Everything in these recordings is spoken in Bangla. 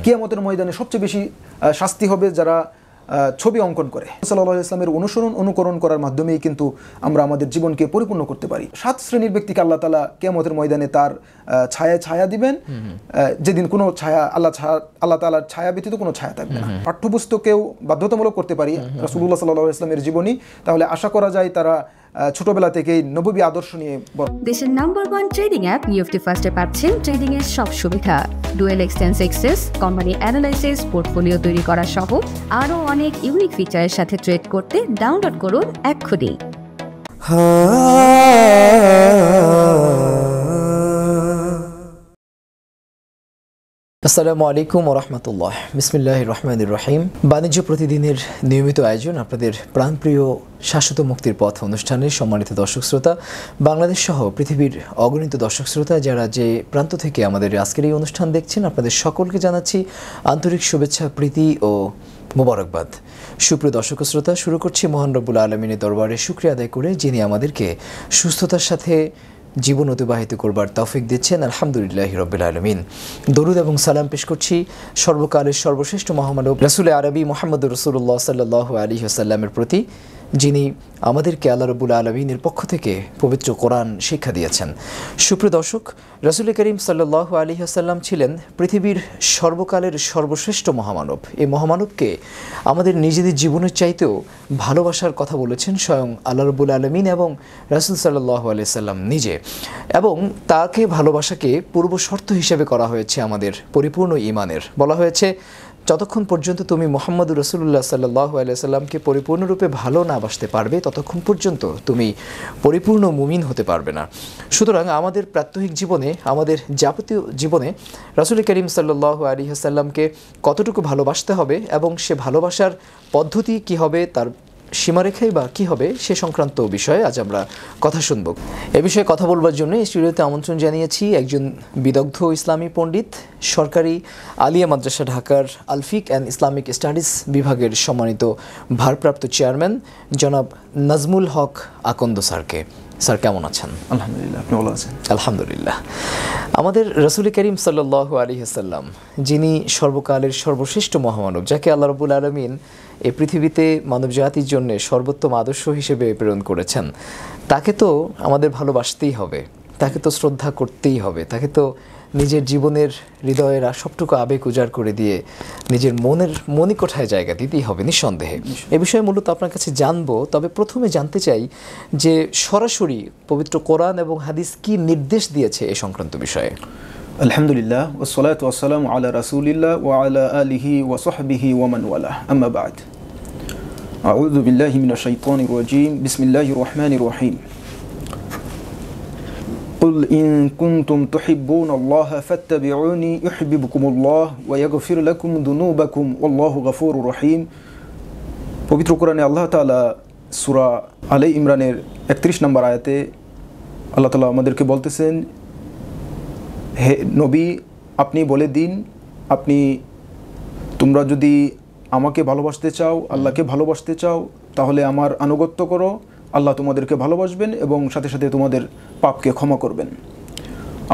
কিয়ামতের ময়দানে সবচেয়ে বেশি শাস্তি হবে যারা ছবি অঙ্কন করে। সাল্লাল্লাহু আলাইহি ওয়াসাল্লামের অনুকরণ করার মাধ্যমেই কিন্তু আমরা আমাদের জীবনকে পরিপূর্ণ করতে পারি। 7 শ্রেণীর ব্যক্তিকে আল্লাহ তাআলা কিয়ামতের ময়দানে তার ছায়া দিবেন, যেদিন কোনো ছায়া আল্লাহ তাআলার ছায়া ব্যতীত কোনো ছায়া থাকবে না। পাঠ্যপুস্তকেও বাধ্যতামূলক করতে পারি রাসূলুল্লাহ সাল্লাল্লাহু আলাইহি ওয়াসাল্লামের জীবনী, তাহলে আশা করা যায় তারা ছোটবেলা থেকেই নববী আদর্শ নিয়ে দেশের নাম্বার 1 ট্রেডিং অ্যাপ নিফটি ফার্স্টে পাচ্ছেন ট্রেডিং এর সব সুবিধা, dual exchange access, company analysis, portfolio তৈরি করা সহ আরও অনেক ইউনিক ফিচারের সাথে ট্রেড করতে ডাউনলোড করুন এক্ষুনি। আসসালামু আলাইকুম ওয়া রাহমাতুল্লাহ। বিসমিল্লাহির রহমানির রহিম। বাণিজ্য প্রতিদিনের নিয়মিত আয়োজন আপনাদের প্রাণপ্রিয় শাশ্বত মুক্তির পথ অনুষ্ঠানের সম্মানিত দর্শক শ্রোতা, বাংলাদেশ সহ পৃথিবীর অগণিত দর্শক শ্রোতা যারা যে প্রান্ত থেকে আমাদের আজকের এই অনুষ্ঠান দেখছেন, আপনাদের সকলকে জানাচ্ছি আন্তরিক শুভেচ্ছা, প্রীতি ও মোবারকবাদ। সুপ্রিয় দর্শক শ্রোতা, শুরু করছি মহান রব্বুল আলামিনের দরবারে শুকরিয়া আদায় করে, যিনি আমাদেরকে সুস্থতার সাথে জীবন অতিবাহিত করবার তৌফিক দিচ্ছেন। আলহামদুলিল্লাহি রাব্বিল আলামিন। দরুদ এবং সালাম পেশ করছি সর্বকালের সর্বশ্রেষ্ঠ মহামানব রাসূল আরবি মুহাম্মদুর রাসূলুল্লাহ সাল্লাল্লাহু আলাইহি ওয়াসাল্লামের প্রতি, যিনি আমাদেরকে আল্লাহ রাব্বুল আলামিনের পক্ষ থেকে পবিত্র কোরআন শিক্ষা দিয়েছেন। সুপ্রিয় দর্শক, রাসূল করিম সাল্লাল্লাহু আলাইহি ওয়াসাল্লাম ছিলেন পৃথিবীর সর্বকালের সর্বশ্রেষ্ঠ মহামানব। এই মহামানবকে আমাদের নিজেদের জীবনের চাইতেও ভালোবাসার কথা বলেছেন স্বয়ং আল্লাহ রাব্বুল আলামিন এবং রাসূল সাল্লাল্লাহু আলাইহি ওয়াসাল্লাম নিজে, এবং তাকে ভালোবাসাকে পূর্ব শর্ত হিসেবে করা হয়েছে আমাদের পরিপূর্ণ ঈমানের। বলা হয়েছে, যতক্ষণ পর্যন্ত তুমি মুহাম্মদুর রাসূলুল্লাহ সাল্লাল্লাহু আলাইহি ওয়াসাল্লামকে পরিপূর্ণরূপে ভালো না বাসতে পারবে, ততক্ষণ পর্যন্ত তুমি পরিপূর্ণ মুমিন হতে পারবে না। সুতরাং আমাদের প্রাত্যহিক জীবনে, আমাদের যাবতীয় জীবনে রাসূল করিম সাল্লাল্লাহু আলাইহি ওয়াসাল্লামকে কতটুকু ভালোবাসতে হবে এবং সে ভালোবাসার পদ্ধতি কী হবে, তার সীমারেখাই বা কী হবে, সে সংক্রান্ত বিষয়ে আজ আমরা কথা শুনব। এ বিষয়ে কথা বলবার জন্য এই স্টুডিওতে আমন্ত্রণ জানিয়েছি একজন বিদগ্ধ ইসলামী পণ্ডিত, সরকারি আলিয়া মাদ্রাসা ঢাকার আলফিক অ্যান্ড ইসলামিক স্টাডিজ বিভাগের সম্মানিত ভারপ্রাপ্ত চেয়ারম্যান জনাব নাজমুল হক আকন্দ স্যারকে। স্যার কেমন আছেন? আলহামদুলিল্লাহ, আপনি ভালো আছেন? আলহামদুলিল্লাহ। আমাদের রাসূল করিম সাল্লাল্লাহু আলাইহি ওয়াসাল্লাম, যিনি সর্বকালের সর্বশ্রেষ্ঠ মহামানব, যাকে আল্লাহ রাব্বুল আলামিন এই পৃথিবীতে মানবজাতির জন্য সর্বোত্তম আদর্শ হিসেবে প্রেরণ করেছেন, তাকে তো আমাদের ভালোবাসতেই হবে, তাকে তো শ্রদ্ধা করতেই হবে, তাকে তো নিজের জীবনের হৃদয়ের সবটুকু আবেগ উজাড় করে দিয়ে নিজের মনিকোঠায় জায়গা দিতেই হবে নিঃসন্দেহে। এ বিষয়ে মূলত আপনার কাছে জানবো, তবে প্রথমে জানতে চাই যে সরাসরি পবিত্র কোরআন এবং হাদিস কি নির্দেশ দিয়েছে এই সংক্রান্ত বিষয়ে। আলহামদুলিল্লাহ, ওয়াসসালাতু ওয়াসসালামু আলা রাসূলিল্লাহ ওয়া আলা আলিহি ওয়া সাহবিহি ওয়া মান ওয়ালাহ, আম্মা বা'দ। আউযু বিল্লাহি মিনাশ শাইতানির রাজীম, বিসমিল্লাহির রহমানির রহিম। قل إن كنتم تحبون الله فاتبعوني يحببكم الله ويغفر لكم ذنوبكم والله غفور رحيم। পবিত্র কোরআনে আল্লাহ তাআলা সূরা আলে ইমরানের 31 নম্বর আয়াতে আল্লাহ তাআলা আমাদেরকে বলতেছেন, হে নবী, আপনি বলে দিন, তোমরা যদি আমাকে ভালোবাসতে চাও, আল্লাহকে ভালোবাসতে চাও, তাহলে আমার আনুগত্য করো, আল্লাহ তোমাদেরকে ভালোবাসবেন এবং সাথে সাথে তোমাদের পাপকে ক্ষমা করবেন।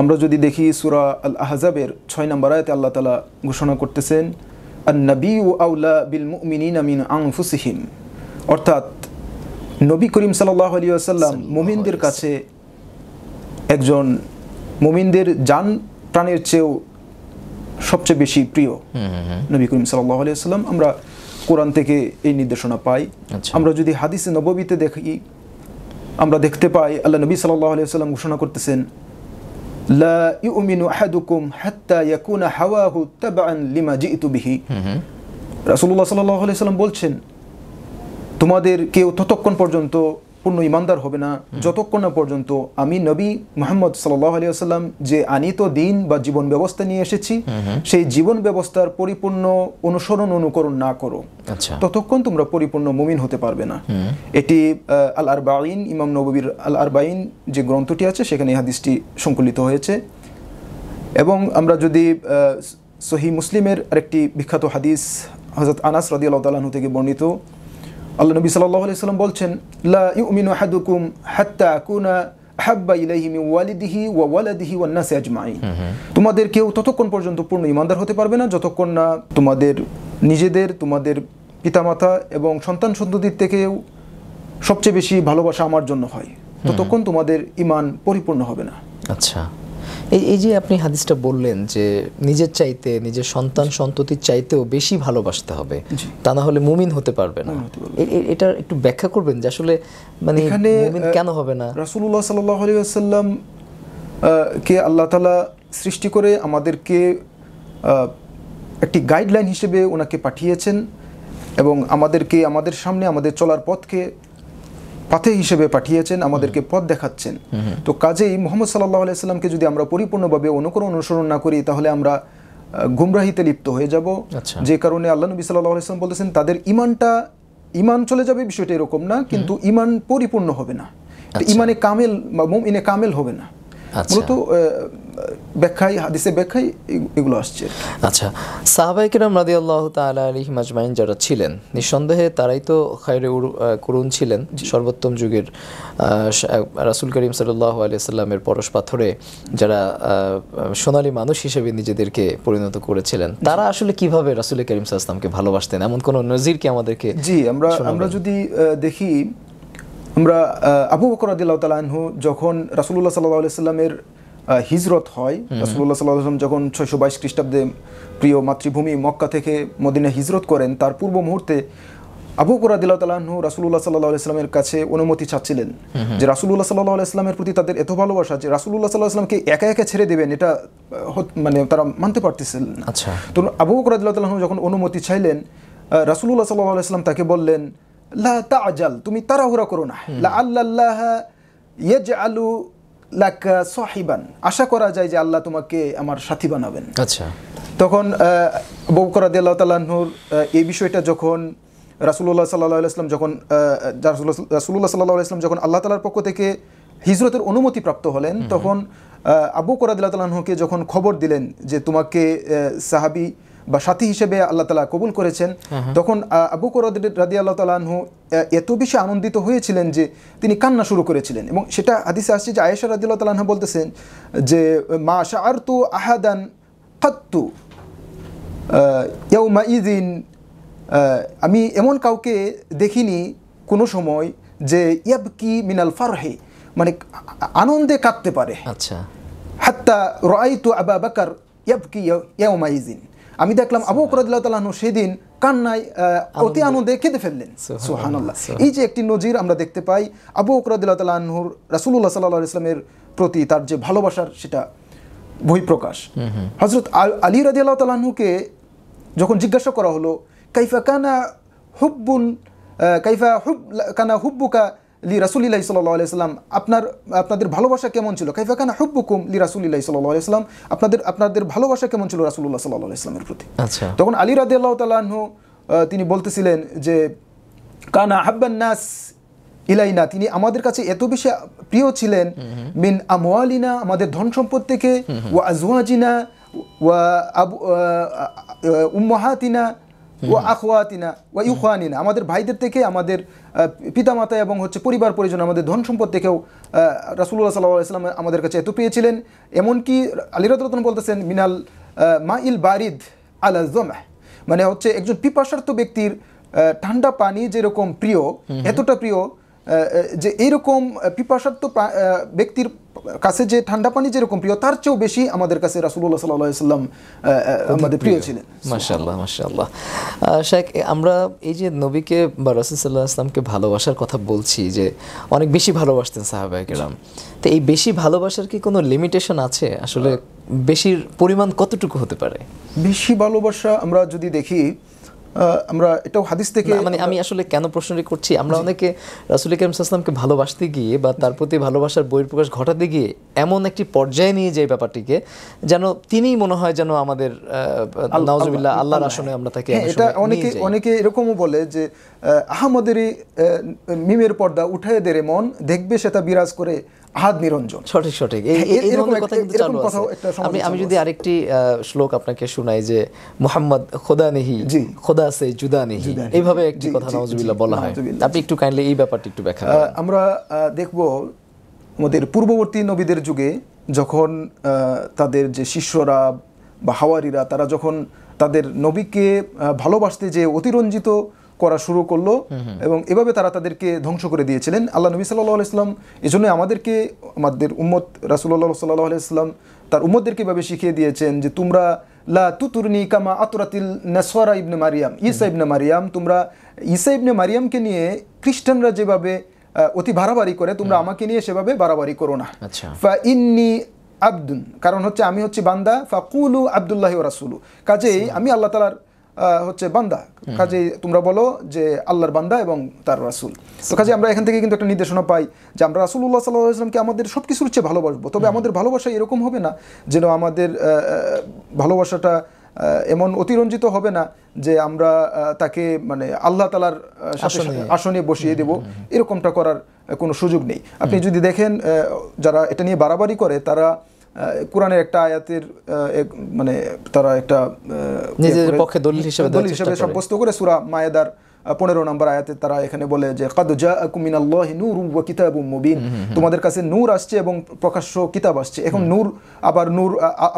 আমরা যদি দেখি সূরা আল আহজাবের 6 নম্বর আয়াতে আল্লাহ তাআলা ঘোষণা করতেছেন, আন-নাবিয়্যু আওলা বিল মুমিনিনা মিন আনফুসিহিম, অর্থাৎ নবী করিম সাল্লাল্লাহু আলাইহি ওয়াসাল্লাম মুমিনদের কাছে একজন, মুমিনদের জান প্রাণের চেয়েও সবচেয়ে বেশি প্রিয় নবী করিম সাল্লাল্লাহু আলাইহি ওয়াসাল্লাম। আমরা কোরআন থেকে এই নির্দেশনা পাই। আমরা যদি হাদিসে নববীতে দেখি, আমরা দেখতে পাই আল্লাহ নবী সাল্লাল্লাহু আলাইহি ওয়াসাল্লাম ঘোষণা করতেছেন, লা ইউমিনু আহাদুকুম হাত্তা ইয়াকুনা হাওয়াহু তাবআন লিমা জিতু বিহি। রাসূলুল্লাহ সাল্লাল্লাহু আলাইহি ওয়াসাল্লাম বলছেন, তোমাদের কেউ ততক্ষণ পর্যন্ত পূর্ণ ইমানদার হবে না যতক্ষণ না পর্যন্ত আমি নবী মুহাম্মদ সাল্লাল্লাহু আলাইহি ওয়াসাল্লাম যে আনিত দিন বা জীবন ব্যবস্থা নিয়ে এসেছি, সেই জীবন ব্যবস্থার পরিপূর্ণ অনুকরণ না করো, ততক্ষণ তোমরা পরিপূর্ণ মুমিন হতে পারবে না। এটি আল আরবাঈন, ইমাম নববীর আল আরবাঈন যে গ্রন্থটি আছে সেখানে এই হাদিসটি সংকলিত হয়েছে। এবং আমরা যদি সহিহ মুসলিমের আরেকটি বিখ্যাত হাদিস হযরত আনাস রাদিয়াল্লাহু তাআলা আনহু থেকে বর্ণিত, আল্লাহ নবী সাল্লাল্লাহু আলাইহি ওয়াসাল্লাম বলছেন, লা ইউমিনু আহাদুকুম হাত্তা আকুনা আহাব্বা ইলাইহি মিন ওয়ালিদিহি ওয়া ওয়ালাদিহি ওয়ান নাসি আজমাইন। তোমাদের কেউ ততক্ষণ পর্যন্ত পূর্ণ ঈমানদার হতে পারবে না যতক্ষণ না তোমাদের নিজেদের, তোমাদের পিতামাতা এবং সন্তান সন্ততির থেকেও সবচেয়ে বেশি ভালোবাসা আমার জন্য হয়, ততক্ষণ তোমাদের ঈমান পরিপূর্ণ হবে না। আচ্ছা, এই যে আপনি হাদিসটা বললেন যে নিজের চাইতে, নিজের সন্তান সন্ততির চাইতেও বেশি ভালোবাসতে হবে, তা না হলে মুমিন হতে পারবে না। এটা একটু ব্যাখ্যা করবেন যে আসলে মানে মুমিন কেন হবে না? রাসূলুল্লাহ সাল্লাল্লাহু আলাইহি ওয়াসাল্লাম কে আল্লাহ তাআলা সৃষ্টি করে আমাদেরকে একটি গাইডলাইন হিসেবে ওনাকে পাঠিয়েছেন এবং আমাদেরকে আমাদের সামনে আমাদের চলার পথে হিসেবে পাঠিয়েছেন, আমাদেরকে পথ দেখাচ্ছেন। তো কাজেই মুহাম্মদ সাল্লাল্লাহু আলাইহি সাল্লামকে যদি আমরা পরিপূর্ণভাবে অনুসরণ না করি তাহলে আমরা গুমরাহিতে লিপ্ত হয়ে যাব। যে কারণে আল্লাহ নবী সাল্লাল্লাহু আলাইহি সাল্লাম বলেছেন তাদের ঈমান চলে যাবে, বিষয়টা এরকম না, কিন্তু ঈমান পরিপূর্ণ হবে না, ঈমানে কামেল বা মুমিনে কামেল হবে না। মূলত ব্যাখ্যায়, হাদিসের ব্যাখ্যায় এগুলো আসছে। আচ্ছা, সাহাবায়ে কেরাম রাদিয়াল্লাহু তাআলা আলাইহিম আজমাইন যারা ছিলেন, নিঃসন্দেহে তারাই তো খায়রে কুরুন ছিলেন, সর্বোত্তম যুগের রাসূল করিম সাল্লাল্লাহু আলাইহি সাল্লামের পরশ পাথরে যারা সোনালী মানুষ হিসেবে নিজেদেরকে পরিণত করেছিলেন। তারা আসলে কিভাবে রাসূল করিম সাল্লাল্লাহু আলাইহি সাল্লামকে ভালোবাসতেন, এমন কোন নজির কি আমাদেরকে? জি, আমরা যদি দেখি, আমরা আবু বকর রাদিয়াল্লাহু তাআলা আনহু যখন রাসূলুল্লাহ সাল্লাল্লাহু আলাইহি সাল্লামের হিজরত হয়, রাসূলুল্লাহ সাল্লাল্লাহু আলাইহি সাল্লাম যখন 622 খ্রিস্টাব্দে প্রিয় মাতৃভূমি মক্কা থেকে মদিনা হিজরত করেন, তার পূর্ব মুহূর্তে আবু বকর রাদিয়াল্লাহু তাআলা আনহু রাসূলুল্লাহ সাল্লাল্লাহু আলাইহি সাল্লামের কাছে অনুমতি চাচ্ছিলেন যে রাসূলুল্লাহ সাল্লাল্লাহু আলাইহি সাল্লামের প্রতি তাদের এত ভালোবাসা যে রাসূলুল্লাহ সাল্লাল্লাহু আলাইহি সাল্লামকে একা একা ছেড়ে দেবেন, এটা মানে তারা মানতে পারতেছিলেন না। আচ্ছা, তো আবু বকর রাদিয়াল্লাহু তাআলা আনহু যখন অনুমতি চাইলেন, রাসূলুল্লাহ সাল্লাল্লাহু আলাইহি সাল্লাম তাকে বললেন, লা তাআজাল, তুমি তাড়াহুড়া করো না, লাআল্লাল্লাহ ইয়াজআলু লাকা সাহিবান, আশা করা যায় যে আল্লাহ তোমাকে আমার সাথী বানাবেন। আচ্ছা, তখন আবু বকর রাদিয়াল্লাহু তাআলা আনহুর এই বিষয়টা যখন রাসূলুল্লাহ সাল্লাল্লাহু আলাইহি ওয়াসাল্লাম রাসূলুল্লাহ সাল্লাল্লাহু আলাইহি ওয়াসাল্লাম যখন আল্লাহ তাআলার পক্ষ থেকে হিজরতের অনুমতি প্রাপ্ত হলেন, তখন আবু বকর রাদিয়াল্লাহু তাআলা আনহুকে যখন খবর দিলেন যে তোমাকে সাহাবী বা সাথী হিসেবে আল্লাহ তাআলা কবুল করেছেন, তখন আবু বকর রাদিয়াল্লাহু তাআলা আনহু এত বেশি আনন্দিত হয়েছিলেন যে তিনি কান্না শুরু করেছিলেন। এবং সেটা হাদিসে আসছে যে আয়েশা রাদিয়াল্লাহু তাআলা আনহা বলতেছেন যে মা শাআরতু আহাদান কাত্তু ইয়াউমাইযিন, আমি এমন কাউকে দেখিনি কোনো সময় যে ইয়াবকি মিনাল ফারহি, মানে আনন্দে কাঁদতে পারে। আচ্ছা, হাত্তা রাআইতু আবু বকর ইয়াবকি ইয়াউমাইযিন, আমি দেখলাম আবু বকর রাদিয়াল্লাহু তাআলা আনহু সেদিন কান্নায় অতি আনন্দে কেঁদে ফেললেন। সুবহানাল্লাহ। এই যে একটি নজির আমরা দেখতে পাই আবু বকর রাদিয়াল্লাহু তাআলা আনহুর রাসূলুল্লাহ সাল্লাল্লাহু আলাইহি ওয়াসাল্লামের প্রতি তার যে ভালোবাসার, সেটা বহিঃপ্রকাশ। হযরত আলী রাদিয়াল্লাহু তাআলা আনহুকে যখন জিজ্ঞাসা করা হলো কাইফা কানা হুব্বুকা লি রাসূলিল্লাহি সাল্লাল্লাহু আলাইহি ওয়াসাল্লাম, আপনাদের ভালোবাসা কেমন ছিল, কাইফা কানা হুব্বুকুম লি রাসূলিল্লাহি সাল্লাল্লাহু আলাইহি ওয়াসাল্লাম, আপনাদের ভালোবাসা কেমন ছিল রাসূলুল্লাহ সাল্লাল্লাহু আলাইহি ওয়াসাল্লামের প্রতি। আচ্ছা, তখন আলী রাদিয়াল্লাহু তাআলা আনহু তিনি বলতেছিলেন যে কানা হাব্বান নাস ইলাইনা, তিনি আমাদের কাছে এত বেশি প্রিয় ছিলেন, মিন আমওয়ালিনা, আমাদের ধন সম্পদ থেকে, ওয়া আজওয়াজিনা ওয়া উম্মাহাতিনা ওয়া আখওয়াতিনা ওয়া ইখওয়ানিনা, আমাদের ভাইদের থেকে, আমাদের পিতামাতা এবং পরিবার পরিজন, আমাদের ধন সম্পদ থেকেও রাসূলুল্লাহ সাল্লাল্লাহু আলাইহি ওয়াসাল্লাম আমাদের কাছে এত প্রিয় ছিলেন। এমনকি আলী রাদিয়াল্লাহু তাআলা বলতেছেন মিনাল মাইল বারিদ আলা যমহ, মানে একজন পিপাসার্ত ব্যক্তির ঠান্ডা পানি যেরকম প্রিয়, এতটা প্রিয় যে এইরকম পিপাসার্ত ব্যক্তির কাছে যে ঠান্ডা পানি যেরকম প্রিয়, তার চেয়েও বেশি আমাদের কাছে রাসূলুল্লাহ সাল্লাল্লাহু আলাইহি ওয়াসাল্লাম আমাদের প্রিয় ছিলেন। মাশাআল্লাহ, মাশাআল্লাহ। শেখ, আমরা এই যে নবীকে বা রাসূল সাল্লাল্লাহু আলাইহি ওয়াসাল্লামকে ভালোবাসার কথা বলছি, যে অনেক বেশি ভালোবাসতেন সাহাবায়ে কেরাম, তো এই বেশি ভালোবাসার কি কোনো লিমিটেশন আছে? আসলে বেশির পরিমাণ কতটুকু হতে পারে? বেশি ভালোবাসা আমরা যদি দেখি, আমরা এটাও হাদিস থেকে, মানে আমি আসলে কেন প্রশ্নটি করছি, আমরা অনেকে রাসূল করিম সাল্লাল্লাহু আলাইহি ওয়াসাল্লামকে ভালোবাসতে গিয়ে বা তার প্রতি ভালোবাসার বহিঃপ্রকাশ ঘটাতে গিয়ে এমন একটি পর্যায়ে নিয়ে যাই ব্যাপারটিকে, যেন তিনিই মনে হয় যেন আমাদের নাউজুবিল্লাহ আল্লাহর আসনে আমরা তাকে। এটা অনেকে এরকমও বলে যে আহমদেরই মিমের পর্দা উঠায় দে রে মন, দেখবে সেটা বিরাজ করে আহাদ নিরঞ্জন। সঠিক সঠিক, এই ধরনের কথা কিন্তু চালু আছে। আমি যদি আরেকটি শ্লোক আপনাকে শোনাই যে মুহাম্মদ খোদা নেহি, খোদা সে জুদা নেহি, এইভাবে একটি কথা নাউজুবিল্লাহ বলা হয়। আপনি একটু কাইন্ডলি এই ব্যাপারটি একটু ব্যাখ্যা করেন। আমরা দেখব আমাদের পূর্ববর্তী নবীদের যুগে যখন তাদের যে শিষ্যরা বা হাওয়ারিরা তারা যখন তাদের নবীকে ভালোবাসতে যে অতিরঞ্জিত করা শুরু করলো এবং এভাবে তারা তাদেরকে ধ্বংস করে দিয়েছিলেন, আল্লাহ নবী সাল্লাল্লাহু আলাইহি ওয়াসাল্লাম এজন্য আমাদেরকে, আমাদের উম্মত রাসূলুল্লাহ সাল্লাল্লাহু আলাইহি ওয়াসাল্লাম তার উম্মতদেরকে এভাবে শিখিয়ে দিয়েছেন যে তোমরা লা তুতুরনি কামা আতুরাতিল নাসওয়ারা ইবনে মারিয়াম, ঈসা ইবনে মারিয়াম, তোমরা ঈসা ইবনে মারিয়ামকে নিয়ে খ্রিস্টানরা যেভাবে অতি বাড়াবাড়ি করে তোমরা আমাকে নিয়ে সেভাবে বাড়াবাড়ি করো না। আচ্ছা। ফা ইন্নি আবদুন, কারণ হচ্ছে আমি হচ্ছে বান্দা, ফাকুলু আব্দুল্লাহি ওয়া রাসূলু, কাজেই আমি আল্লাহ তাআলার হচ্ছে বান্দা, কাজেই তোমরা বলো যে আল্লাহর বান্দা এবং তার রাসূল। তো কাজে আমরা এখান থেকে কিন্তু একটা নির্দেশনা পাই যে আমরা রাসূলুল্লাহ সাল্লাল্লাহু আলাইহি ওয়াসাল্লামকে আমাদের সব কিছুর চেয়ে ভালোবাসবো, তবে আমাদের ভালোবাসা এরকম হবে না যেন আমাদের ভালোবাসাটা এমন অতিরঞ্জিত হবে না যে আমরা তাকে মানে আল্লাহ তাআলার আসনে বসিয়ে দেব, এরকমটা করার কোনো সুযোগ নেই। আপনি যদি দেখেন যারা এটা নিয়ে বাড়াবাড়ি করে তারা কোরআনের একটা আয়াতের মানে তারা একটা নিজেদের পক্ষে দলিল হিসেবে সাব্যস্ত করে সূরা মায়েদার 15 নম্বর আয়াতে তারা এখানে বলে যে কাদ জাআকুম মিনাল্লাহি নূরুন ওয়া কিতাবুম মুবিন, তোমাদের কাছে নূর আসছে এবং প্রকাশ্য কিতাব আসছে। এখন নূর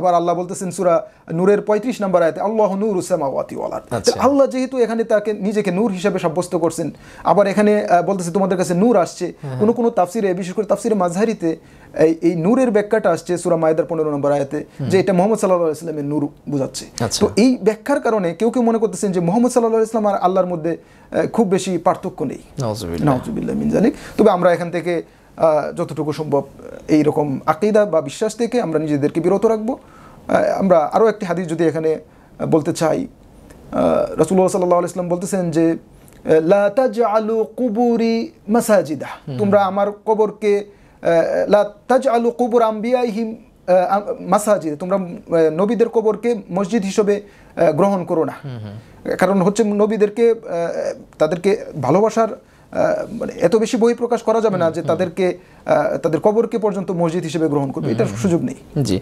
আবার আল্লাহ বলতেছেন সূরা নূরের 35 নম্বর আয়াতে আল্লাহু নূরুস সামাওয়াতি ওয়াল আরদ। আল্লাহ যেহেতু এখানে তাকে নিজেকে নূর হিসেবে সাব্যস্ত করছেন, আবার এখানে বলতেছে তোমাদের কাছে নূর আসছে। কোন তাফসিরে, বিশেষ করে তাফসিরে মাযহারিতে এই নূরের ব্যাখ্যাটা আসছে সূরা মায়েদার 15 নম্বর আয়াতে যে এটা মুহাম্মদ সাল্লাল্লাহু আলাইহি ওয়াসাল্লামের নূর বোঝাচ্ছে। তো এই ব্যাখ্যার কারণে কেউ কেউ মনে করতেছেন যে মুহাম্মদ সাল্লাল্লাহু আলাইহি ওয়াসাল্লাম আর আল্লাহর মধ্যে খুব বেশি পার্থক্য নেই। নাউযুবিল্লাহ মিন যালিক। তবে আমরা এখান থেকে যতটুকু সম্ভব এইরকম আকীদা বা বিশ্বাস থেকে আমরা নিজেদেরকে বিরত রাখবো। আমরা আরও একটি হাদিস যদি এখানে বলতে চাই, রাসূলুল্লাহ সাল্লাল্লাহু আলাইহি ওয়াসাল্লাম বলতেছেন যে লা তাজআলু কুবুরি মাসাজিদা, তোমরা আমার কবরকে লা তাজআলু কুবুর আম্বিয়াইহিম মাসাজিদ, তোমরা নবীদের কবরকে মসজিদ হিসেবে গ্রহণ করো না। কারণ হচ্ছে নবীদেরকে তাদেরকে ভালোবাসার মানে এত বেশি বহিঃপ্রকাশ করা যাবে না যে তাদেরকে তাদের কবরকে পর্যন্ত মসজিদ হিসেবে গ্রহণ করবে, এটার সুযোগ নেই। জি,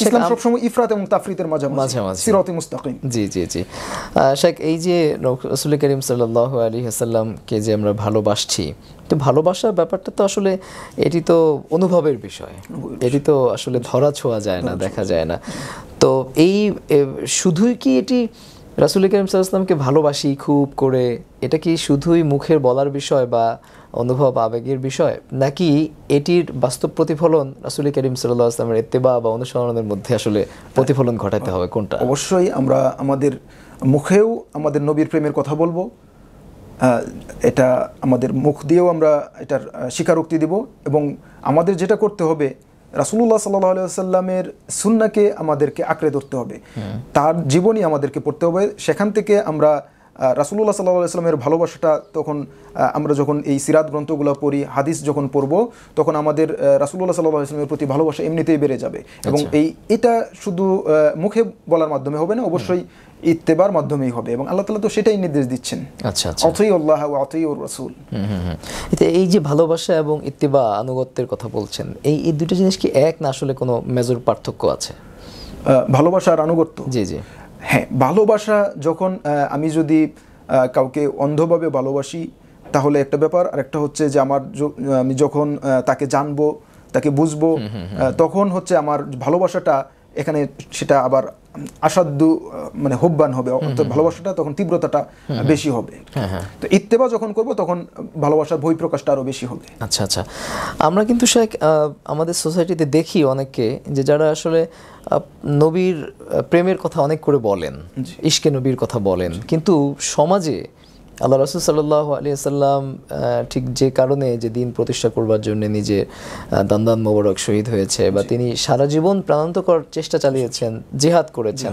ইসলাম সবসময় ইফরাত এবং তাফরিতের মাঝামাঝি, সিরাতে মুস্তাকিম। জি জি জি শেখ, এই যে রাসূল করিম সাল্লাল্লাহু আলাইহি ওয়াসাল্লামকে যে আমরা ভালোবাসছি, তো ভালোবাসার ব্যাপারটা তো আসলে এটি তো অনুভবের বিষয়, এটি তো আসলে ধরা ছোঁয়া যায় না, দেখা যায় না। তো এই শুধুই কি এটি রাসূল করিম সাল্লাল্লাহু আলাইহি ওয়াসাল্লামকে ভালোবাসি খুব করে, এটা কি শুধুই মুখের বলার বিষয় বা অনুভব আবেগের বিষয়, নাকি এটির বাস্তব প্রতিফলন রাসূল করিম সাল্লাল্লাহু আলাইহি ওয়াসাল্লামের ইত্তেবা বা অনুসরণের মধ্যে আসলে প্রতিফলন ঘটাতে হবে, কোনটা? অবশ্যই আমরা আমাদের মুখেও আমাদের নবীর প্রেমের কথা বলবো, এটা আমাদের মুখ দিয়েও আমরা এটার স্বীকারোক্তি দেব, এবং আমাদের যেটা করতে হবে রাসূলুল্লাহ সাল্লাল্লাহু আলাইহি ওয়াসাল্লামের সুন্নাহকে আমাদেরকে আঁকড়ে ধরতে হবে, তার জীবনী আমাদেরকে পড়তে হবে। সেখান থেকে আমরা রাসূলুল্লাহ সাল্লাল্লাহু আলাইহি ওয়াসাল্লামের ভালোবাসাটা তখন আমরা যখন এই সিরাত গ্রন্থগুলো পড়ি, হাদিস যখন পড়ব, তখন আমাদের রাসূলুল্লাহ সাল্লাল্লাহু আলাইহি ওয়াসাল্লামের প্রতি ভালোবাসা এমনিতেই বেড়ে যাবে। এবং এটা শুধু মুখে বলার মাধ্যমে হবে না, অবশ্যই ইত্তেবার মাধ্যমেই হবে, এবং আল্লাহ তাআলা তো সেটাই নির্দেশ দিচ্ছেন। আচ্ছা আচ্ছা, আতিউল্লাহ ওয়া আতিউর রাসূল। এই যে ভালোবাসা এবং ইত্তেবা, আনুগত্যের কথা বলছেন, এই দুটো জিনিস কি এক, না আসলে কোনো মেজর পার্থক্য আছে? ভালোবাসা আর আনুগত্য? জি জি হ্যাঁ, ভালোবাসা যখন আমি যদি কাউকে অন্ধভাবে ভালোবাসি তাহলে একটা ব্যাপার, আর একটা হচ্ছে যে আমি যখন তাকে জানবো, তাকে বুঝবো, তখন হচ্ছে আমার ভালোবাসাটা এখানে সেটা আবার আসাধ্য মানে হুব্বান হবে, অর্থাৎ ভালোবাসাটা তখন তীব্রতাটা বেশি হবে। তো ইত্তেবা যখন করব তখন ভালোবাসার বহিঃপ্রকাশটা আরো বেশি হবে। আচ্ছা আচ্ছা, আমরা কিন্তু শেখ আমাদের সোসাইটিতে দেখি অনেককে যে যারা আসলে নবীর প্রেমের কথা অনেক করে বলেন, ইশকে নবীর কথা বলেন, কিন্তু সমাজে আল্লাহ রাসূল সাল্লাল্লাহু আলাইহি ওয়াসাল্লাম ঠিক যে কারণে যে দিন প্রতিষ্ঠা করবার জন্য নিজে দান্দান মোবারক শহীদ হয়েছে, বা তিনি সারা জীবন প্রাণান্তকর চেষ্টা চালিয়েছেন, জিহাদ করেছেন,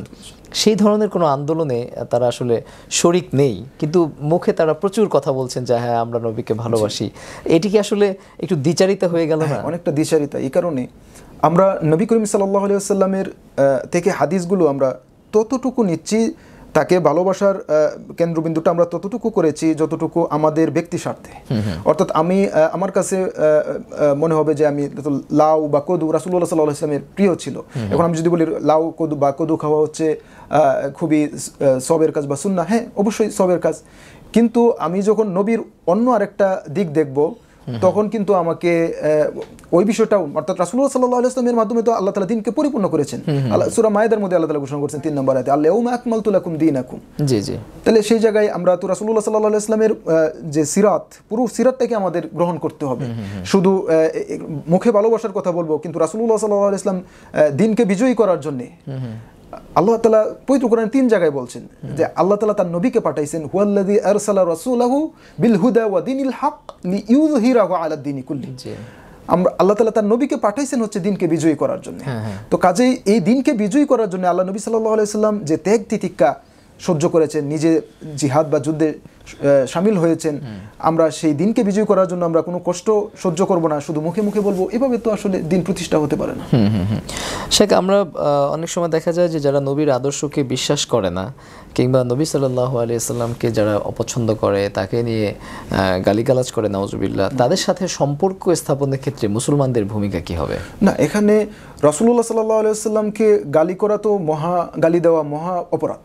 সেই ধরনের কোনো আন্দোলনে তারা আসলে শরিক নেই, কিন্তু মুখে তারা প্রচুর কথা বলছেন যে হ্যাঁ আমরা নবীকে ভালোবাসি। এটি কি আসলে একটু দ্বিচারিতা হয়ে গেল না? অনেকটা দ্বিচারিতা। এই কারণে আমরা নবী করিম সাল্লাল্লাহু আলাইহি ওয়াসাল্লামের থেকে হাদিসগুলো আমরা ততটুকু নিচ্ছি, তাকে ভালোবাসার কেন্দ্রবিন্দুটা আমরা ততটুকু করেছি যতটুকু আমাদের ব্যক্তি স্বার্থে। অর্থাৎ আমার কাছে মনে হবে যে আমি লাউ বা কদু রাসূলুল্লাহ সাল্লাল্লাহু আলাইহি ওয়াসাল্লামের প্রিয় ছিল, এখন আমি যদি বলি লাউ কদু বা কদু খাওয়া হচ্ছে খুবই সবের কাজ বা সুন্নাহ, হ্যাঁ অবশ্যই সবের কাজ, কিন্তু আমি যখন নবীর অন্য আরেকটা দিক দেখব, তখন কিন্তু আমাকে ওই বিষয়টাও, অর্থাৎ রাসূলুল্লাহ সাল্লাল্লাহু আলাইহি ওয়াসাল্লামের মাধ্যমে তো আল্লাহ তাআলা দিনকে পরিপূর্ণ করেছেন। সূরা মায়েদার মধ্যে আল্লাহ তাআলা ঘোষণা করেছেন 3 নম্বর আয়াতে, আল-ইয়াউমা আকমালতু লাকুম দীনাকুম। জি জি। তাহলে সেই জায়গায় আমরা তো রাসূলুল্লাহ সাল্লাল্লাহু আলাইহি ওয়াসাল্লামের যে সিরাত, পুরো সিরাতটাকে আমাদের গ্রহণ করতে হবে। শুধু মুখে ভালোবাসার কথা বলবো, কিন্তু রাসূলুল্লাহ সাল্লাল্লাহু আলাইহি ওয়াসাল্লাম দিনকে বিজয়ী করার জন্য আল্লাহ তাআলা পবিত্র কোরআনে 3 জায়গায় বলছেন যে আল্লাহ তাআলা তার নবীকে পাঠাইছেন, হুয়াল্লাযী আরসালা রাসূলাহু বিল হুদা ওয়া দীনিল হক লিইয়ুযহিরাহু আলাদ দীনি কুল্লি। আমরা আল্লাহ তাআলা তার নবীকে পাঠাইছেন হচ্ছে দিনকে বিজয়ী করার জন্য। তো কাজেই এই দিনকে বিজয়ী করার জন্য আল্লাহ নবী সাল্লাল্লাহু আলাইহি সাল্লাম যে ত্যাগ তিতিক্ষা সহ্য করেছেন, নিজে জিহাদ বা যুদ্ধে শামিল হয়েছেন, আমরা সেই দিনকে বিজয় করার জন্য আমরা কোনো কষ্ট সহ্য করব না, শুধু মুখে মুখে বলবো, এভাবে তো আসলে দিন প্রতিষ্ঠা হতে পারে না। শেখ, আমরা অনেক সময় দেখা যায় যে যারা নবীর আদর্শকে বিশ্বাস করে না, কিংবা নবী সাল্লাল্লাহু আলাইহি সাল্লামকে যারা অপছন্দ করে, তাকে নিয়ে গালিগালাজ করে নাউজুবিল্লাহ, তাদের সাথে সম্পর্ক স্থাপনের ক্ষেত্রে মুসলমানদের ভূমিকা কি হবে? না, এখানে রাসূলুল্লাহ সাল্লাল্লাহু আলাইহি ওয়াসাল্লামকে গালি করা তো গালি দেওয়া মহা অপরাধ।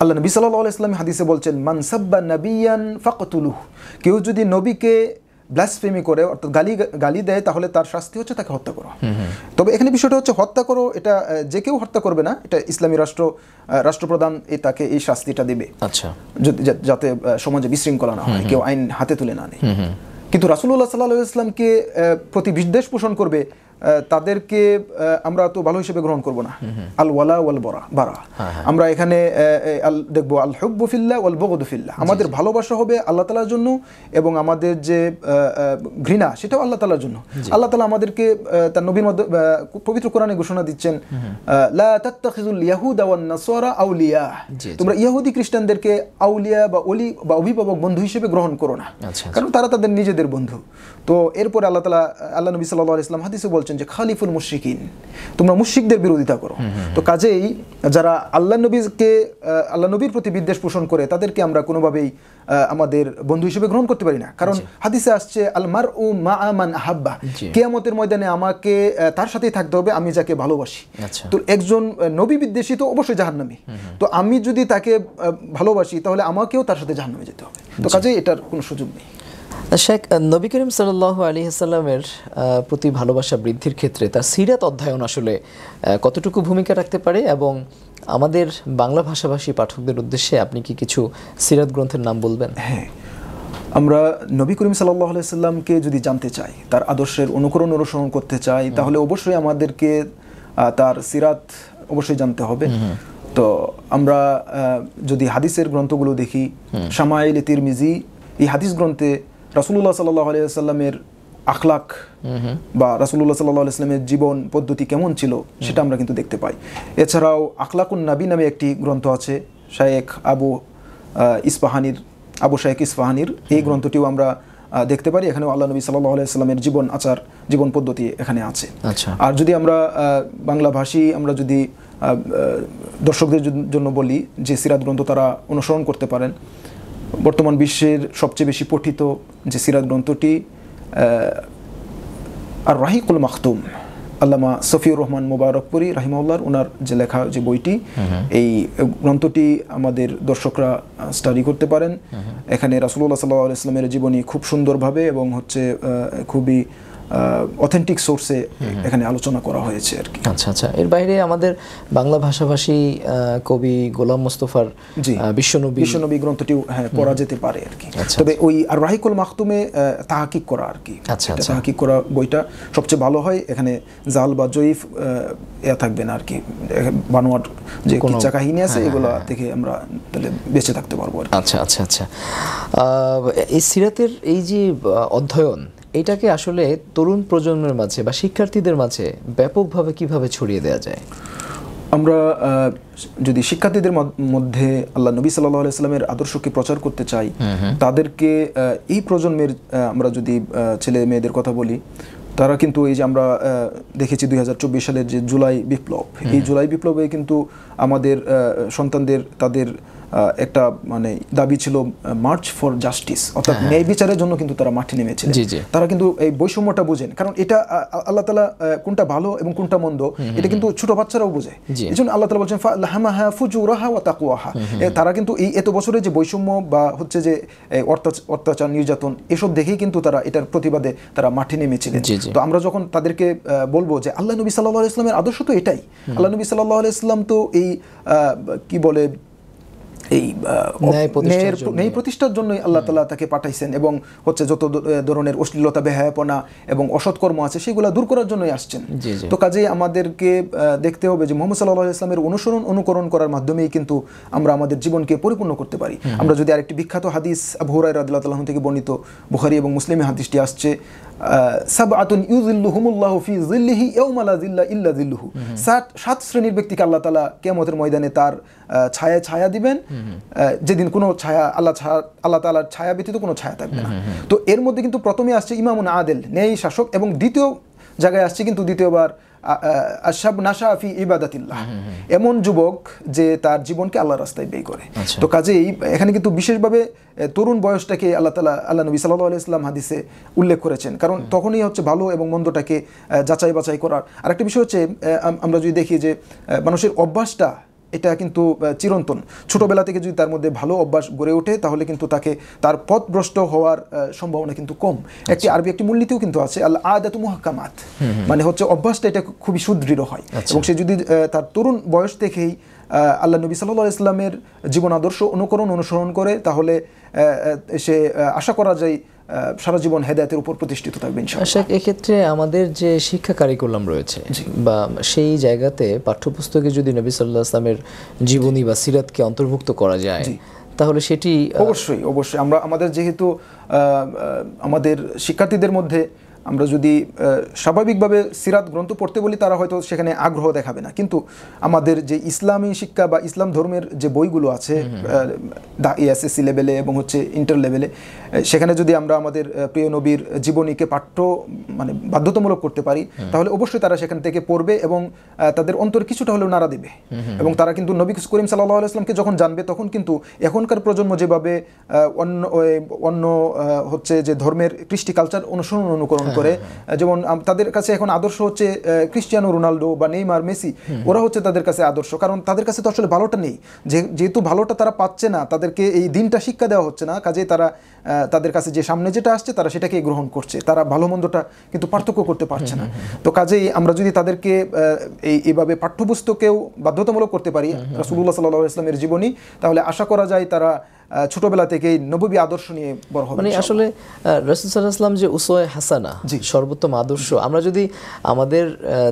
আল্লাহ নবী সাল্লাল্লাহু আলাইহি ওয়াসাল্লাম হাদিসে বলছেন, মান সাব্বা নাবিয়ান ফাকতুলুহু, কেউ যদি নবীকে ব্লাসফেমি করে অর্থাৎ গালি দেয়, তাহলে তার শাস্তি হচ্ছে তাকে হত্যা করা। তবে এখানে বিষয়টা হচ্ছে হত্যা করো, এটা যে কেউ হত্যা করবে না, এটা ইসলামী রাষ্ট্রপ্রধান তাকে এই শাস্তিটা দেবে, আচ্ছা, যাতে সমাজে বিশৃঙ্খলা না হয়, কেউ আইন হাতে তুলে না নেয়। কিন্তু রাসূলুল্লাহ সাল্লাল্লাহু আলাইহি ওয়াসাল্লামকে প্রতি বিদ্বেষ পোষণ করবে, তাদেরকে আমরা তো ভালো হিসেবে গ্রহণ করব না। আল ওয়ালা ওয়াল বারা, আমরা এখানে দেখবো আল হুব্বু ফিল্লাহ ওয়াল বুগদু ফিল্লাহ, আমাদের ভালোবাসা হবে আল্লাহ তাআলার জন্য, এবং আমাদের যে ঘৃণা সেটাও আল্লাহ তাআলার জন্য। আল্লাহ তাআলা আমাদেরকে তার নবীর মধ্যে পবিত্র কোরআনে ঘোষণা দিচ্ছেন, লা তাত্তাখিযুল ইয়াহুদা ওয়ান নাসারা আউলিয়া, তোমরা ইহুদি খ্রিস্টানদেরকে আউলিয়া বা ওলি বা অভিভাবক বন্ধু হিসেবে গ্রহণ করো না, কারণ তারা তাদের নিজেদের বন্ধু। তো এরপরে আল্লাহ নবী সাল্লাল্লাহু আলাইহি ওয়াসাল্লাম হাদিসে বলছেন যে খালিফুল মুশরিকিন, তোমরা মুশরিকদের বিরোধিতা করো। তো কাজেই যারা আল্লাহ নবীর প্রতি বিদ্বেষ পোষণ করে, তাদেরকে আমরা কোনোভাবেই আমাদের বন্ধু হিসেবে গ্রহণ করতে পারি না, কারণ হাদিসে আসছে আল মারউ মাআ মান আহাব্বা, কিয়ামতের ময়দানে আমাকে তার সাথেই থাকতে হবে আমি যাকে ভালোবাসি। তো একজন নবী বিদ্বেষী তো অবশ্যই জাহান্নামী, তো আমি যদি তাকে ভালোবাসি তাহলে আমাকেও তার সাথে জাহান্নামে যেতে হবে। তো কাজেই এটার কোনো সুযোগ নেই। শেখ, নবী করিম সাল্লাল্লাহু আলাইহি ওয়াসাল্লামের প্রতি ভালোবাসা বৃদ্ধির ক্ষেত্রে তার সিরাত অধ্যয়ন আসলে কতটুকু ভূমিকা রাখতে পারে, এবং আমাদের বাংলা ভাষাভাষী পাঠকদের উদ্দেশ্যে আপনি কি কিছু সিরাত গ্রন্থের নাম বলবেন? হ্যাঁ, আমরা নবী করিম সাল্লাল্লাহু আলাইহি ওয়াসাল্লামকে যদি জানতে চাই, তার আদর্শের অনুসরণ করতে চাই, তাহলে অবশ্যই আমাদেরকে তার সিরাত অবশ্যই জানতে হবে। তো আমরা যদি হাদিসের গ্রন্থগুলো দেখি, শামাইল তিরমিজি, এই হাদিস গ্রন্থে রাসূলুল্লাহ সাল্লাল্লাহু আলাইহি ওয়াসাল্লামের আখলাক বা রাসূলুল্লাহ সাল্লাল্লাহু আলাইহি ওয়াসাল্লামের জীবন পদ্ধতি কেমন ছিল সেটা আমরা কিন্তু দেখতে পাই। এছাড়াও আখলাকুন নবী নামে একটি গ্রন্থ আছে শায়েখ আবু শায়েখ ইসফাহানির, এই গ্রন্থটিও আমরা দেখতে পারি। এখানেও আল্লাহ নবী সাল্লাল্লাহু আলাইহি ওয়াসাল্লামের জীবন পদ্ধতি এখানে আছে। আর যদি আমরা বাংলা ভাষী আমরা যদি দর্শকদের জন্য বলি যে সিরাত গ্রন্থ তারা অনুসরণ করতে পারেন, বর্তমান বিশ্বের সবচেয়ে বেশি পঠিত যে সিরাত গ্রন্থটি আর রাহিকুল মাখতুম, আল্লামা সফিউর রহমান মুবারকপুরি রাহিমাহুল্লাহর ওনার যে লেখা যে বইটি, এই গ্রন্থটি আমাদের দর্শকরা স্টাডি করতে পারেন। এখানে রাসূলুল্লাহ সাল্লাল্লাহু আলাইহি ওয়াসাল্লামের জীবনী খুব সুন্দরভাবে এবং হচ্ছে খুবই অথেন্টিক সোর্সে এখানে আলোচনা করা হয়েছে আর কি। আচ্ছা আচ্ছা, এর বাইরে আমাদের বাংলা ভাষাভাষী কবি গোলাম মোস্তফার বিশ্বনবী গ্রন্থটিও পড়া যেতে পারে আর কি। তবে ওই আর রাহিকুল মাখতুমে তাহকিক করা আর কি, তাহকিক করা বইটা সবচেয়ে ভালো হয়। এখানে জাল বা জয়ীফ থাকবে না আর কি, বানোয়ার যে কিচ্ছা কাহিনী আছে এগুলো থেকে আমরা তাহলে বেঁচে থাকতে পারবো আর কি। আচ্ছা আচ্ছা আচ্ছা, এই সিরাতের এই যে অধ্যয়ন, এটাকে আসলে তরুণ প্রজন্মের মাঝে বা শিক্ষার্থীদের মাঝে ব্যাপকভাবে কিভাবে ছড়িয়ে দেওয়া যায়? আমরা যদি শিক্ষার্থীদের মধ্যে আল্লাহ নবী সাল্লাল্লাহু আলাইহি ওয়াসাল্লামের আদর্শকে প্রচার করতে চাই, তাদেরকে এই প্রজন্মের আমরা যদি ছেলে মেয়েদের কথা বলি, তারা কিন্তু এই যে আমরা দেখেছি 2024 সালের যে জুলাই বিপ্লব, এই জুলাই বিপ্লবে কিন্তু আমাদের সন্তানদের তাদের একটা মানে দাবি ছিল মার্চ ফর জাস্টিস, অর্থাৎ ন্যায় বিচারের জন্য কিন্তু তারা মাঠে নেমেছিলেন। তারা কিন্তু এই বৈষম্যটা বুঝেন, কারণ এটা আল্লাহ তাআলা কোনটা ভালো এবং কোনটা মন্দ এটা কিন্তু ছোট বাচ্চারাও বোঝে। এই জন্য আল্লাহ তাআলা বলছেন ফালাহামাহা ফুজুরাহা ওয়া তাকওয়াহা, তারা কিন্তু এই এত বছরের যে বৈষম্য বা হচ্ছে যে অত্যাচার নির্যাতন এসব দেখেই কিন্তু তারা এটার প্রতিবাদে তারা মাঠে নেমেছিলেন। তো আমরা যখন তাদেরকে বলবো যে আল্লাহ নবী সাল্লাল্লাহু আলাইহি ওয়াসাল্লামের আদর্শ তো এটাই, আল্লাহ নবী সাল্লাল্লাহু আলাইহি ওয়াসাল্লাম তো এই কি বলে এই ন্যায় প্রতিষ্ঠার জন্যই আল্লাহ তাআলা তাকে পাঠাইছেন, এবং হচ্ছে যত ধরনের অশ্লীলতা, বেহায়াপনা এবং অসৎকর্ম আছে সেগুলো দূর করার জন্যই আসছেন। তো কাজেই আমাদেরকে দেখতে হবে যে মুহাম্মদ সাল্লাল্লাহু আলাইহি ওয়াসাল্লামের অনুকরণ করার মাধ্যমেই কিন্তু আমরা আমাদের জীবনকে পরিপূর্ণ করতে পারি। আমরা যদি আরেকটি বিখ্যাত হাদিস আবু হুরায়রা রাদিয়াল্লাহু তাআলা থেকে বর্ণিত বুখারী এবং মুসলিমে হাদিসটি আসছে, সাবআতুন ইউযিল্লুহুমুল্লাহু ফি যিল্লিহি ইয়াওমা লা যিল্লা ইল্লা যিল্লুহু, 7 শ্রেণীর ব্যক্তিকে আল্লাহ তাআলা কিয়ামতের ময়দানে তার ছায়া দিবেন, যেদিন কোনো ছায়া আল্লাহ তাআলার ছায়া ব্যতীত কোনো ছায়া থাকবে না। তো এর মধ্যে কিন্তু প্রথমে আসছে ইমামুন আদেল, ন্যায়ী শাসক, এবং দ্বিতীয় জায়গায় আসছে কিন্তু দ্বিতীয়বার আশাব নাশা ফি ইবাদাতিল্লাহ, এমন যুবক যে তার জীবনকে আল্লাহর রাস্তায় ব্যয় করে। তো কাজেই এখানে কিন্তু বিশেষভাবে তরুণ বয়সটাকে আল্লাহ নবী সাল্লাল্লাহু আলাইহি ওয়াসাল্লাম হাদিসে উল্লেখ করেছেন, কারণ তখনই হচ্ছে ভালো এবং মন্দটাকে যাচাই বাছাই করার। আরেকটা বিষয় হচ্ছে আমরা যদি দেখি যে মানুষের অভ্যাসটা এটা কিন্তু চিরন্তন, ছোটবেলা থেকে যদি তার মধ্যে ভালো অভ্যাস গড়ে ওঠে তাহলে কিন্তু তার পথভ্রষ্ট হওয়ার সম্ভাবনা কিন্তু কম। একটি আরবি একটি মূলনীতিও কিন্তু আছে, আল আদাতু মুহাক্কামাত, মানে হচ্ছে অভ্যাসটা এটা খুবই সুদৃঢ় হয়, এবং সে যদি তার তরুণ বয়স থেকেই আল্লাহ নবী সাল্লাল্লাহু আলাইহি ওয়াসাল্লামের জীবন আদর্শ অনুসরণ করে তাহলে সে আশা করা যায় সারা জীবন হেদায়েতের উপর প্রতিষ্ঠিত থাকবে ইনশাআল্লাহ। এক্ষেত্রে আমাদের যে শিক্ষা কারিকুলাম রয়েছে বা সেই জায়গাতে পাঠ্যপুস্তকে যদি নবী সাল্লাল্লাহু আলাইহি ওয়াসাল্লামের জীবনী বা সিরাতকে অন্তর্ভুক্ত করা যায় তাহলে সেটি অবশ্যই আমরা আমাদের যেহেতু আমাদের শিক্ষার্থীদের মধ্যে আমরা যদি স্বাভাবিকভাবে সিরাত গ্রন্থ পড়তে বলি তারা হয়তো সেখানে আগ্রহ দেখাবে না, কিন্তু আমাদের যে ইসলামী শিক্ষা বা ইসলাম ধর্মের যে বইগুলো আছে এসএসসি লেভেলে এবং হচ্ছে ইন্টার লেভেলে, সেখানে যদি আমরা আমাদের প্রিয় নবীর জীবনীকে মানে বাধ্যতামূলক করতে পারি তাহলে অবশ্যই তারা সেখান থেকে পড়বে এবং তাদের অন্তর কিছুটা হলেও নাড়া দেবে, এবং তারা কিন্তু নবী করিম সাল্লাল্লাহু আলাইহি ওয়াসাল্লামকে যখন জানবে তখন কিন্তু এখনকার প্রজন্ম যেভাবে অন্য হচ্ছে যে ধর্মের কৃষ্টি কালচার অনুকরণ করে, যেমন তাদের কাছে এখন আদর্শ হচ্ছে ক্রিস্টিয়ানো রোনাল্ডো বা নেইমার, মেসি, ওরা হচ্ছে তাদের কাছে আদর্শ, কারণ তাদের কাছে তো আসলে ভালোটা নেই, যেহেতু ভালোটা তারা পাচ্ছে না, তাদেরকে এই দিনটা শিক্ষা দেওয়া হচ্ছে না, কাজে তারা তাদের কাছে যে সামনে যেটা আসছে তারা সেটাকে গ্রহণ করছে, তারা ভালো মন্দটা কিন্তু পার্থক্য করতে পারছে না। তো কাজেই আমরা যদি তাদেরকে এইভাবে পাঠ্যপুস্তকেও বাধ্যতামূলক করতে পারি রাসূলুল্লাহ সাল্লাল্লাহু আলাইহি ওয়াসাল্লামের জীবনী, তাহলে আশা করা যায় তারা ছোটবেলা থেকেই নববী আদর্শ নিয়ে বড় হবে। মানে আসলে রাসূল সাল্লাল্লাহু আলাইহি ওয়াসাল্লাম যে উসওয়ায়ে হাসানা, সর্বোত্তম আদর্শ, আমরা যদি আমাদের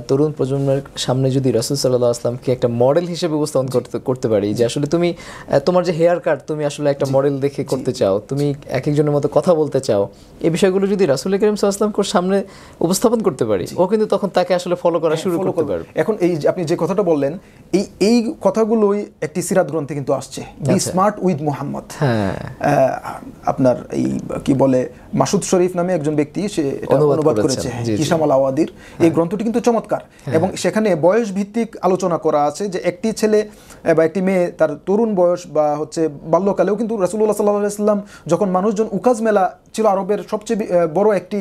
তরুণ প্রজন্মের সামনে যদি রাসূল সাল্লাল্লাহু আলাইহি ওয়াসাল্লামকে একটা মডেল হিসেবে উপস্থাপন করতে পারি, যে আসলে তুমি তোমার যে হেয়ার কাট তুমি আসলে একটা মডেল দেখে করতে চাও, তুমি এক একজনের মতো কথা বলতে চাও, এই বিষয়গুলো যদি রাসূল করিম সাল্লাল্লাহু আলাইহি ওয়াসাল্লামের সামনে উপস্থাপন করতে পারি, ও কিন্তু তখন তাকে আসলে ফলো করা শুরু করতে পারবে। এখন এই আপনি যে কথাটা বললেন, এই কথাগুলোই একটি সিরাত গ্রন্থে কিন্তু আসছে, বি স্মার্ট উইথ মুহাম্মদ। আপনার এই কি বলে মাসুদ শরীফ নামে একজন ব্যক্তি, সে এটা অনুবাদ করেছে হিশাম আল আওয়াদির। এই গ্রন্থটি কিন্তু চমৎকার, এবং সেখানে বয়স ভিত্তিক আলোচনা করা আছে যে একটি ছেলে বা একটি মেয়ে তার তরুণ বয়স বা হচ্ছে বাল্যকালেও কিন্তু রাসূলুল্লাহ সাল্লাল্লাহু আলাইহি ওয়াসাল্লাম যখন মানুষজন উকাজ মেলা ছিল আরবের সবচেয়ে বড় একটি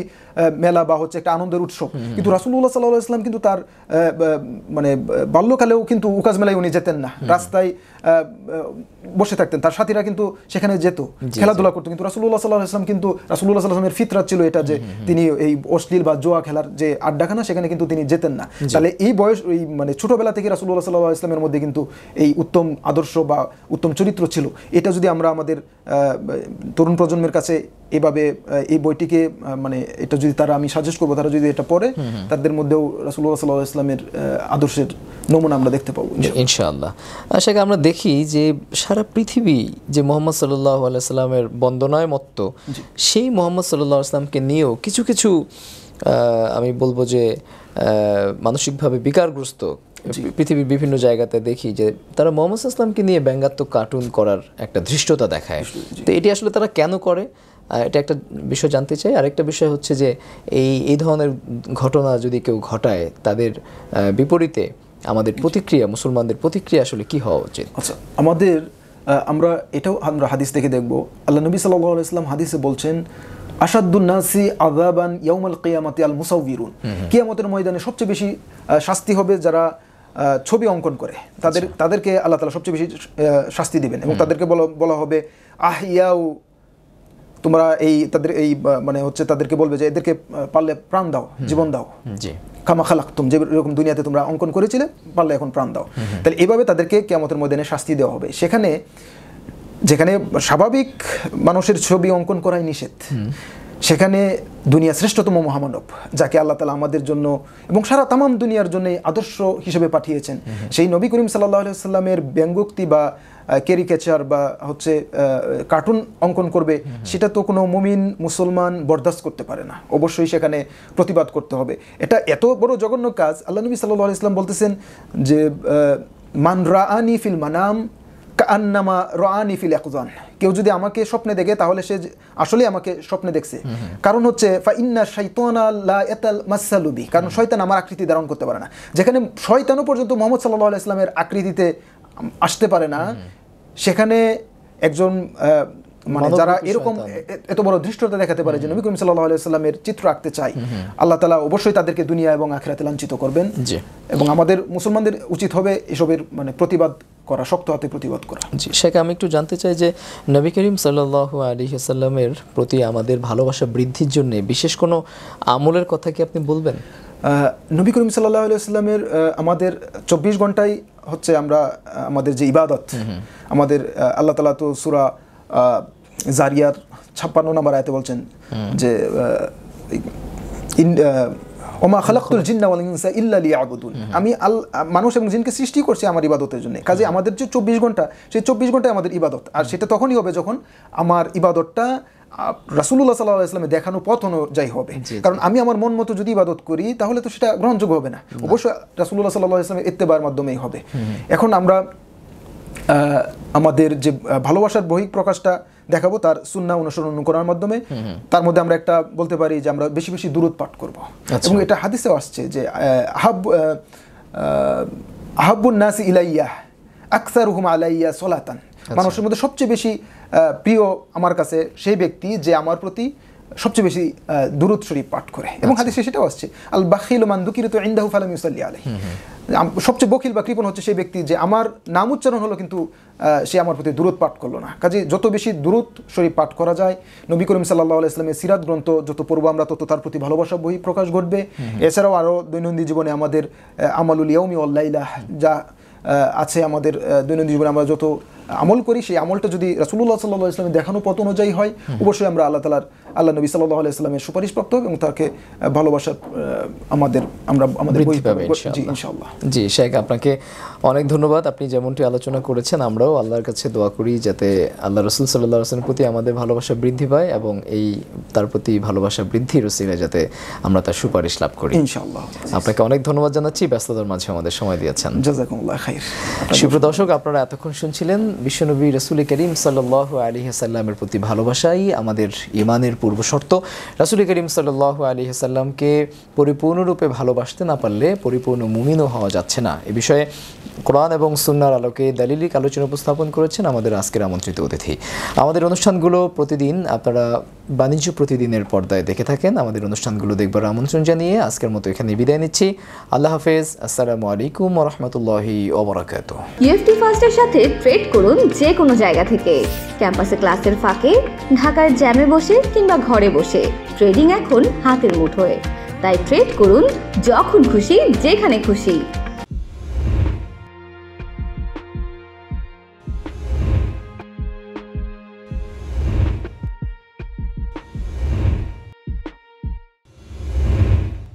মেলা বা হচ্ছে একটা আনন্দের উৎসব, কিন্তু রাসূলুল্লাহ সাল্লাল্লাহু আলাইহি ওয়াসাল্লাম কিন্তু তার মানে বাল্যকালেও কিন্তু উকাজ মেলায় উনি যেতেন না, রাস্তায় বসে থাকতেন, তার সাথীরা কিন্তু সেখানে যেত, খেলাধুলা করতো, কিন্তু রাসূলুল্লাহ সাল্লাল্লাহু আলাইহি ওয়াসাল্লাম কিন্তু রাসূলুল্লাহ সাল্লাল্লাহু আলাইহি ওয়াসাল্লামের ফিতরাত ছিল এটা যে তিনি এই অশ্লীল বা জুয়া খেলার যে আড্ডাখানা সেখানে কিন্তু তিনি যেতেন না। তাহলে এই বয়স মানে ছোটবেলা থেকে রাসূলুল্লাহ সাল্লাল্লাহু আলাইহি ওয়াসাল্লামের মধ্যে কিন্তু এই উত্তম আদর্শ বা উত্তম চরিত্র ছিল। এটা যদি আমরা আমাদের তরুণ প্রজন্মের কাছে এভাবে এই বইটিকে মানে এটা যদি আমি সাজেস্ট করবো, তারা যদি এটা পড়ে তাদের মধ্যেও রাসূলুল্লাহ সাল্লাল্লাহু আলাইহি ওয়াসাল্লামের আদর্শের নমুনা আমরা দেখতে পাবো ইনশাআল্লাহ। আশাকে আমরা দেখি যে সারা পৃথিবী যে মুহাম্মদ সাল্লাল্লাহু আলাইহি ওয়াসাল্লামের বন্দনায় মত্ত, সেই মুহাম্মদ সাল্লাল্লাহু আলাইহি ওয়াসাল্লামকে নিয়েও কিছু কিছু আমি বলবো যে মানসিকভাবে বিকারগ্রস্ত পৃথিবীর বিভিন্ন জায়গাতে দেখি যে তারা মুহাম্মদ সাল্লাল্লাহু আলাইহি ওয়াসাল্লামকে নিয়ে ব্যঙ্গাত্মক কার্টুন করার একটা ধৃষ্টতা দেখায়। তো এটি আসলে তারা কেন করে, এটা একটা বিষয় জানতে চাই। আরেকটা বিষয় হচ্ছে যে এই ধরনের ঘটনা যদি কেউ ঘটায় তাদের বিপরীতে আমাদের প্রতিক্রিয়া, মুসলমানদের প্রতিক্রিয়া আসলে কি হওয়া উচিত? আচ্ছা, আমাদের আমরা এটাও আমরা হাদিস থেকে দেখব, আল্লাহ নবী সাল্লাল্লাহু আলাইহি ওয়াসাল্লাম হাদিসে বলছেন, আশাদ্দুন নাসি আযাবান ইয়াউমাল কিয়ামাতি আল মুসাউবিরুন, কিয়ামতের ময়দানে সবচেয়ে বেশি শাস্তি হবে যারা ছবি অঙ্কন করে, তাদেরকে আল্লাহ তাআলা সবচেয়ে বেশি শাস্তি দিবেন এবং তাদেরকে বলা হবে আহিয়াউ, তোমরা তাদের মানে হচ্ছে তাদেরকে বলবে যে এদেরকে পারলে প্রাণ দাও, জীবন দাও, কামা খালাকতুম, যেরকম দুনিয়াতে তোমরা অঙ্কন করেছিলে পারলে এখন প্রাণ দাও। তাহলে এইভাবে তাদেরকে কিয়ামতের ময়দানে শাস্তি দেওয়া হবে। যেখানে স্বাভাবিক মানুষের ছবি অঙ্কন করাই নিষেধ, সেখানে দুনিয়া শ্রেষ্ঠতম মহামানব যাকে আল্লাহ তাআলা আমাদের জন্য এবং সারা তামাম দুনিয়ার জন্য আদর্শ হিসেবে পাঠিয়েছেন, সেই নবী করিম সাল্লাল্লাহু আলাইহি ওয়াসাল্লামের ব্যঙ্গোক্তি বা ক্যারিকেচার বা হচ্ছে কার্টুন অঙ্কন করবে, সেটা তো কোনো মুমিন মুসলমান বরদাস্ত করতে পারে না। অবশ্যই সেখানে প্রতিবাদ করতে হবে। এটা এত বড় জঘন্য কাজ। আল্লাহ নবী সাল্লাল্লাহু আলাইহি ওয়াসাল্লাম বলতেছেন যে মান রাআনি ফিল মানাম কাআন্নামা রাআনি ফিল ইয়াকযান, কেউ যদি আমাকে স্বপ্নে দেখে তাহলে সে আসলে আমাকে স্বপ্নে দেখছে। কারণ হচ্ছে ফা ইন্না শাইতানা লা ইয়াতামাসসালু বি, কারণ শয়তান আমার আকৃতি ধারণ করতে পারে না। যেখানে শয়তানও পর্যন্ত মুহাম্মদ সাল্লাল্লাহু আলাইহি ওয়াসাল্লামের আকৃতিতে আসতে পারে না, সেখানে একজন মানে যারা এরকম এত বড় ধৃষ্টতা দেখাতে পারে যে নবী করিম সাল্লাল্লাহু আলাইহি ওয়াসাল্লামের চিত্র আঁকতে চায়, আল্লাহ তাআলা অবশ্যই তাদেরকে দুনিয়া এবং আখিরাতে লাঞ্ছিত করবেন। এবং আমাদের মুসলমানদের উচিত হবে এসবের মানে প্রতিবাদ করা, শক্ত হাতে প্রতিবাদ করা। জি, সেটা আমি একটু জানতে চাই যে নবী করিম সাল্লাল্লাহু আলাইহি ওয়াসাল্লামের প্রতি আমাদের ভালোবাসা বৃদ্ধির জন্য বিশেষ কোনো আমলের কথা কি আপনি বলবেন? নবী করিম সাল্লাল্লাহু আলাইহি ওয়াসাল্লামের আমাদের 24 ঘন্টায় হচ্ছে আমরা আমাদের যে ইবাদত, আমাদের আল্লাহ তাআলা তো সূরা জারিয়ার 56 নম্বর আয়াতে বলছেন যে ওমা খালাকতুল জিন্না ওয়াল ইনসা ইল্লা লিয়াবুদুন, আমি মানুষ এবং জিনকে সৃষ্টি করছি আমার ইবাদতের জন্য। কাজে আমাদের যে 24 ঘন্টা, সেই 24 ঘন্টায় আমাদের ইবাদত, আর সেটা তখনই হবে যখন আমার ইবাদতটা রাসূলুল্লাহ সাল্লাল্লাহু আলাইহি ওয়াসাল্লামের দেখানো পথ অনুযায়ী হবে। কারণ আমি আমার মন মতো যদি ইবাদত করি তাহলে তো সেটা গ্রহণযোগ্য হবে না, অবশ্যই রাসূলুল্লাহ সাল্লাল্লাহু আলাইহি ওয়াসাল্লামের ইত্তেবার মাধ্যমেই হবে। এখন আমরা আমাদের যে ভালোবাসার বহিঃ প্রকাশটা দেখাবো তার সুন্নাহ অনুসরণ করার মাধ্যমে। তার মধ্যে আমরা একটা বলতে পারি যে আমরা বেশি বেশি দুরূদ পাঠ করব, এবং এটা হাদিসেও আসছে যে আহাব্বুন নাসি ইলাইয়া আকসারুহুম আলাইয়া সলাতান, মানুষের মধ্যে সবচেয়ে বেশি প্রিয় আমার কাছে সেই ব্যক্তি যে আমার প্রতি সবচেয়ে বেশি দুরূদ শরীফ পাঠ করে। এবং হাদিসে সেটাও আসছে, আল বাখিলু মান যুকিরতু ইনদাহু ফালাম ইউসাল্লি আলাইহি, সবচেয়ে বখিল বা কৃপণ হচ্ছে সেই ব্যক্তি যে আমার নাম উচ্চারণ হলো কিন্তু সে আমার প্রতি দুরূদ পাঠ করলো না। কাজে যত বেশি দুরূদ শরীফ পাঠ করা যায়, নবী করিম সাল্লাল্লাহু আলাইহি ওয়াসাল্লামের সিরাত গ্রন্থ যত পড়ব আমরা তত তার প্রতি ভালোবাসা বহিঃ প্রকাশ ঘটবে। এছাড়াও আরও দৈনন্দিন জীবনে আমাদের আমালুল ইয়াউমি ওয়াল লাইলা যা আছে, আমাদের দৈনন্দিন জীবনে আমরা যত আমল করি সেই আমলটা যদি রাসূলুল্লাহ সাল্লাল্লাহু আলাইহি ওয়াসাল্লামের দেখানো পথ অনুযায়ী হয়, অবশ্যই আমরা আল্লাহ নবী সাল্লাল্লাহু আলাইহি ওয়াসাল্লামের সুপারিশ প্রাপ্ত হবে এবং তাকে ভালোবাসার আমাদের ইনশাআল্লাহ। জি শেখ, আপনাকে অনেক ধন্যবাদ। আপনি যেমনটি আলোচনা করেছেন, আমরাও আল্লাহর কাছে দোয়া করি যাতে আল্লাহ রাসূল সাল্লাল্লাহু আলাইহি ওয়াসাল্লামের প্রতি আমাদের ভালোবাসা বৃদ্ধি পায় এবং তার প্রতি ভালোবাসা বৃদ্ধির উসিলায় যাতে আমরা তার সুপারিশ লাভ করি ইনশাআল্লাহ। আপনাকে অনেক ধন্যবাদ জানাচ্ছি, ব্যস্ততার মাঝে আমাদের সময় দিয়েছেন। জাযাকুমুল্লাহ খাইর। সুপ্রিয় দর্শক, আপনারা এতক্ষণ শুনছিলেন বিশ্বনবী রাসূল করিম সাল্লাল্লাহু আলাইহি ওয়াসাল্লামের প্রতি ভালোবাসাই আমাদের ঈমানের পূর্ব শর্ত। রাসূল করিম সাল্লাল্লাহু আলাইহি ওয়াসাল্লামকে পরিপূর্ণরূপে ভালোবাসতে না পারলে পরিপূর্ণ মুমিনও হওয়া যাচ্ছে না। এ বিষয়ে কোরআন এবং সুন্নাহর আলোকে দালিলিক আলোচনা উপস্থাপন করেছেন আমাদের আজকের আমন্ত্রিত অতিথি। আমাদের অনুষ্ঠানগুলো প্রতিদিন আপনারা বাণিজ্য প্রতিদিনের পর্দায় দেখে থাকেন। আমাদের অনুষ্ঠানগুলো দেখবার আমন্ত্রণ জানিয়ে আজকের মতো এখানে বিদায় নিচ্ছি। আল্লাহ হাফেজ। আসসালামু আলাইকুম ওয়া রাহমাতুল্লাহি ওয়া বারাকাতুহু। ইউএফটি ফার্স্টের সাথে ট্রেড করুন যে কোনো জায়গা থেকে, ক্যাম্পাসে ক্লাসের ফাঁকে, ঢাকার জ্যামে বসে কিংবা ঘরে বসে। ট্রেডিং এখন হাতের মুঠোয়, তাই ট্রেড করুন যখন খুশি যেখানে খুশি।